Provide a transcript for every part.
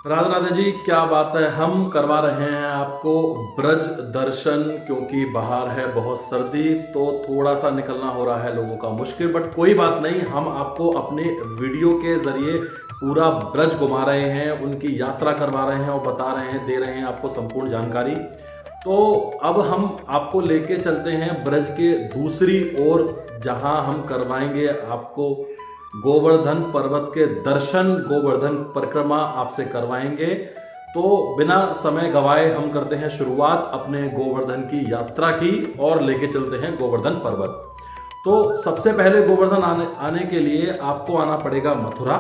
राधे राधे जी, क्या बात है। हम करवा रहे हैं आपको ब्रज दर्शन, क्योंकि बाहर है बहुत सर्दी, तो थोड़ा सा निकलना हो रहा है लोगों का मुश्किल। बट कोई बात नहीं, हम आपको अपने वीडियो के जरिए पूरा ब्रज घुमा रहे हैं, उनकी यात्रा करवा रहे हैं और बता रहे हैं, दे रहे हैं आपको संपूर्ण जानकारी। तो अब हम आपको लेके चलते हैं ब्रज के दूसरी ओर, जहां हम करवाएंगे आपको गोवर्धन पर्वत के दर्शन, गोवर्धन परिक्रमा आपसे करवाएंगे। तो बिना समय गवाए हम करते हैं शुरुआत अपने गोवर्धन की यात्रा की और लेके चलते हैं गोवर्धन पर्वत। तो सबसे पहले गोवर्धन आने के लिए आपको आना पड़ेगा मथुरा।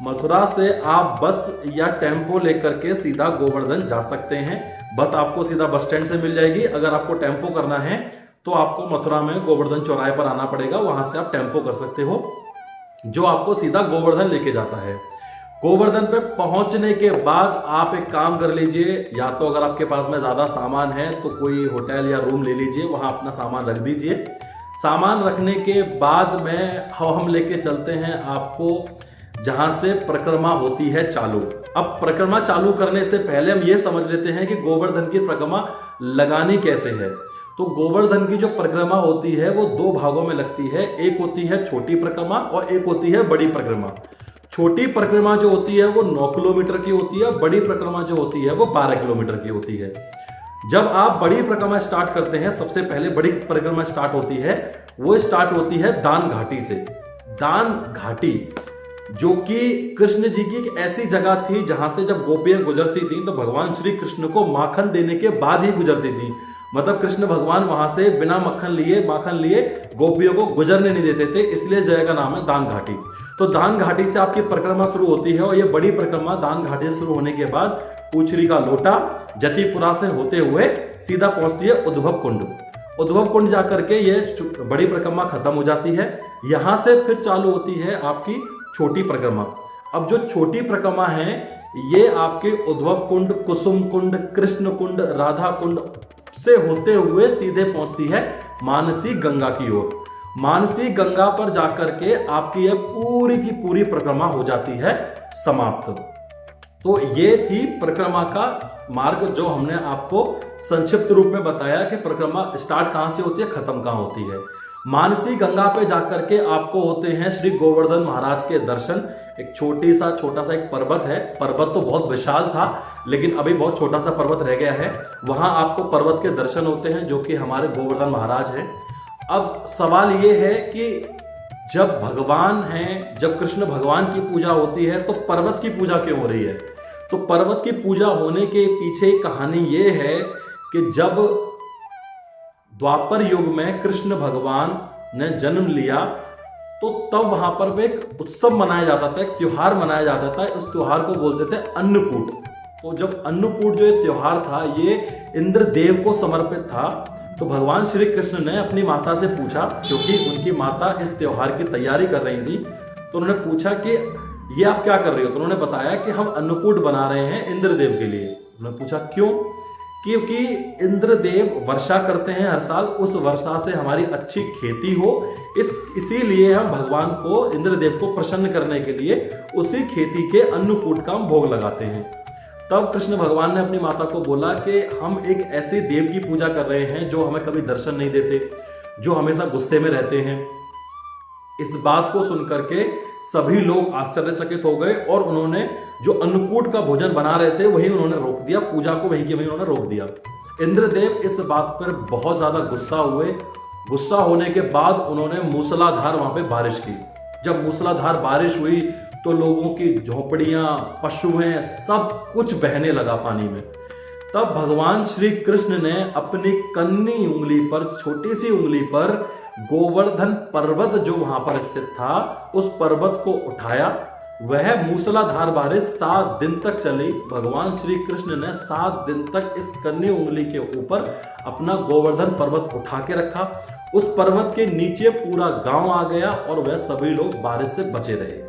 मथुरा से आप बस या टेम्पो लेकर के सीधा गोवर्धन जा सकते हैं। बस आपको सीधा बस स्टैंड से मिल जाएगी। अगर आपको टेम्पो करना है तो आपको मथुरा में गोवर्धन चौराहे पर आना पड़ेगा, वहां से आप टेम्पो कर सकते हो, जो आपको सीधा गोवर्धन लेके जाता है। गोवर्धन पे पहुंचने के बाद आप एक काम कर लीजिए, या तो अगर आपके पास में ज्यादा सामान है तो कोई होटल या रूम ले लीजिए, वहां अपना सामान रख दीजिए। सामान रखने के बाद में हम लेके चलते हैं आपको जहां से परिक्रमा होती है चालू। अब परिक्रमा चालू करने से पहले हम ये समझ लेते हैं कि गोवर्धन की परिक्रमा लगानी कैसे है। तो गोवर्धन की जो परिक्रमा होती है वो दो भागों में लगती है। एक होती है छोटी परिक्रमा और एक होती है बड़ी परिक्रमा। छोटी परिक्रमा जो होती है वो 9 किलोमीटर की होती है, बड़ी परिक्रमा जो होती है वो 12 किलोमीटर की होती है। जब आप बड़ी परिक्रमा स्टार्ट करते हैं, सबसे पहले बड़ी परिक्रमा स्टार्ट होती है, वो स्टार्ट होती है दान घाटी से। दान घाटी जो कि कृष्ण जी की एक ऐसी जगह थी जहां से जब गोपियां गुजरती थी तो भगवान श्री कृष्ण को माखन देने के बाद ही गुजरती थी। मतलब कृष्ण भगवान वहां से बिना माखन लिए गोपियों को गुजरने नहीं देते थे, इसलिए जगह का नाम है दान घाटी। तो दान घाटी से आपकी परिक्रमा शुरू होती है और ये बड़ी परिक्रमा दान घाटी से शुरू होने के बाद पूछरी का लोटा जतिपुरा से होते हुए सीधा पहुंचती है उद्भव कुंड। उद्भव कुंड जाकर के ये बड़ी परिक्रमा खत्म हो जाती है। यहां से फिर चालू होती है आपकी छोटी परिक्रमा। अब जो छोटी परिक्रमा है ये आपके उद्भव कुंड, कुसुम कुंड, कृष्ण कुंड, राधा कुंड से होते हुए सीधे पहुंचती है मानसी गंगा की ओर। मानसी गंगा पर जाकर के आपकी यह पूरी की पूरी परिक्रमा हो जाती है समाप्त। तो ये थी परिक्रमा का मार्ग, जो हमने आपको संक्षिप्त रूप में बताया कि परिक्रमा स्टार्ट कहां से होती है, खत्म कहां होती है। मानसी गंगा पे जाकर के आपको होते हैं श्री गोवर्धन महाराज के दर्शन। एक छोटा सा एक पर्वत है, पर्वत तो बहुत विशाल था लेकिन अभी बहुत छोटा सा पर्वत रह गया है, वहां आपको पर्वत के दर्शन होते हैं जो कि हमारे गोवर्धन महाराज हैं। अब सवाल ये है कि जब भगवान हैं, जब कृष्ण भगवान की पूजा होती है तो पर्वत की पूजा क्यों हो रही है? तो पर्वत की पूजा होने के पीछे कहानी ये है कि जब द्वापर युग में कृष्ण भगवान ने जन्म लिया तो तब वहां पर एक उत्सव मनाया जाता था, एक त्योहार मनाया जाता था। उस त्योहार को बोलते थे अन्नकूट। तो जब अन्नकूट जो ये त्योहार था ये इंद्रदेव को समर्पित था। तो भगवान श्री कृष्ण ने अपनी माता से पूछा, क्योंकि उनकी माता इस त्योहार की तैयारी कर रही थी, तो उन्होंने पूछा कि ये आप क्या कर रही हो? तो उन्होंने बताया कि हम अन्नकूट बना रहे हैं इंद्रदेव के लिए। उन्होंने पूछा क्यों? क्योंकि इंद्रदेव वर्षा करते हैं हर साल, उस वर्षा से हमारी अच्छी खेती हो, इसीलिए हम भगवान को, इंद्रदेव को प्रसन्न करने के लिए उसी खेती के अन्नकूट का हम भोग लगाते हैं। तब कृष्ण भगवान ने अपनी माता को बोला कि हम एक ऐसे देव की पूजा कर रहे हैं जो हमें कभी दर्शन नहीं देते, जो हमेशा गुस्से में रहते हैं। इस बात को सुनकर के सभी लोग आश्चर्यचकित हो गए और उन्होंने जो अन्नकूट का भोजन बना रहे थे वही उन्होंने रोक दिया, पूजा को वहीं के वहीं उन्होंने रोक दिया। इंद्रदेव इस बात पर बहुत ज्यादा गुस्सा हुए। गुस्सा होने के बाद उन्होंने मूसलाधार वहां पे बारिश की। जब मूसलाधार बारिश हुई तो लोगों की झोपड़ियां, पशुएं, सब कुछ बहने लगा पानी में। तब भगवान श्री कृष्ण ने अपनी कन्नी उंगली पर, छोटी सी उंगली पर गोवर्धन पर्वत जो वहां पर स्थित था उस पर्वत को उठाया। वह मूसलाधार बारिश 7 दिन तक चली। भगवान श्री कृष्ण ने 7 दिन तक इस कन्नी उंगली के ऊपर अपना गोवर्धन पर्वत उठा के रखा। उस पर्वत के नीचे पूरा गांव आ गया और वह सभी लोग बारिश से बचे रहे।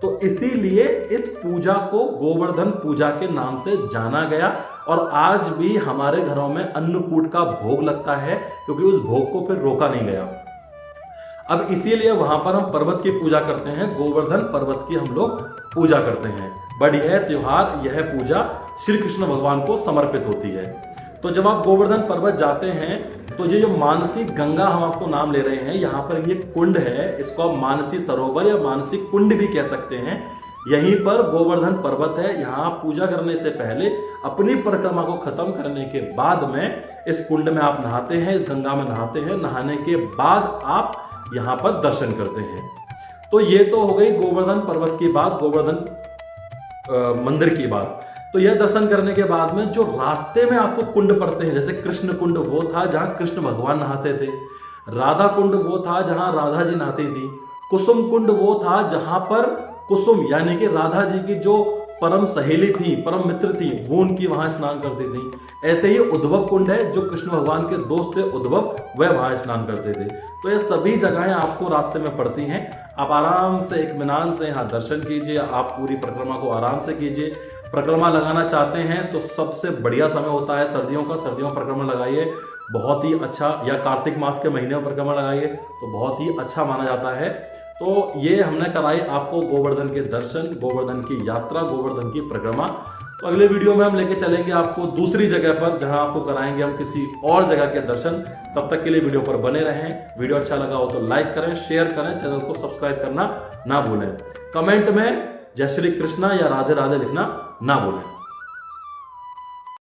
तो इसीलिए इस पूजा को गोवर्धन पूजा के नाम से जाना गया और आज भी हमारे घरों में अन्नकूट का भोग लगता है, क्योंकि उस भोग को फिर रोका नहीं गया। अब इसीलिए वहां पर हम पर्वत की पूजा करते हैं, गोवर्धन पर्वत की हम लोग पूजा करते हैं। बट यह त्योहार, यह पूजा श्री कृष्ण भगवान को समर्पित होती है। तो जब आप गोवर्धन पर्वत जाते हैं तो ये जो मानसी गंगा हम आपको नाम ले रहे हैं, यहाँ पर ये कुंड है, इसको आप मानसी सरोवर या मानसी कुंड भी कह सकते हैं। यहीं पर गोवर्धन पर्वत है। यहाँ पूजा करने से पहले अपनी परिक्रमा को खत्म करने के बाद में इस कुंड में आप नहाते हैं, इस गंगा में नहाते हैं। नहाने के बाद आप यहाँ पर दर्शन करते हैं। तो ये तो हो गई गोवर्धन पर्वत की बात, गोवर्धन मंदिर की बात। तो यह दर्शन करने के बाद में जो रास्ते में आपको कुंड पड़ते हैं, जैसे कृष्ण कुंड वो था जहां कृष्ण भगवान नहाते थे, राधा कुंड वो था जहां राधा जी नहाती थी, कुसुम कुंड वो था जहां पर कुसुम यानी कि राधा जी की जो परम सहेली थी, परम मित्र थी, वो उनकी वहां स्नान करती थी। ऐसे ही उद्धव कुंड है, जो कृष्ण भगवान के दोस्त थे उद्धव, वह वहां स्नान करते थे। तो ये सभी जगहें आपको रास्ते में पड़ती हैं। आप आराम से इत्मीनान से यहाँ दर्शन कीजिए, आप पूरी परिक्रमा को आराम से कीजिए। परिक्रमा लगाना चाहते हैं तो सबसे बढ़िया समय होता है सर्दियों का, सर्दियों में परिक्रमा लगाइए, बहुत ही अच्छा, या कार्तिक मास के महीने में परिक्रमा लगाइए तो बहुत ही अच्छा माना जाता है। तो ये हमने कराई आपको गोवर्धन के दर्शन, गोवर्धन की यात्रा, गोवर्धन की परिक्रमा। तो अगले वीडियो में हम लेके चलेंगे आपको दूसरी जगह पर, जहां आपको कराएंगे हम किसी और जगह के दर्शन। तब तक के लिए वीडियो पर बने रहें। वीडियो अच्छा लगा हो तो लाइक करें, शेयर करें, चैनल को सब्सक्राइब करना ना भूलें। कमेंट में जय श्री कृष्णा या राधे राधे लिखना ना भूलें।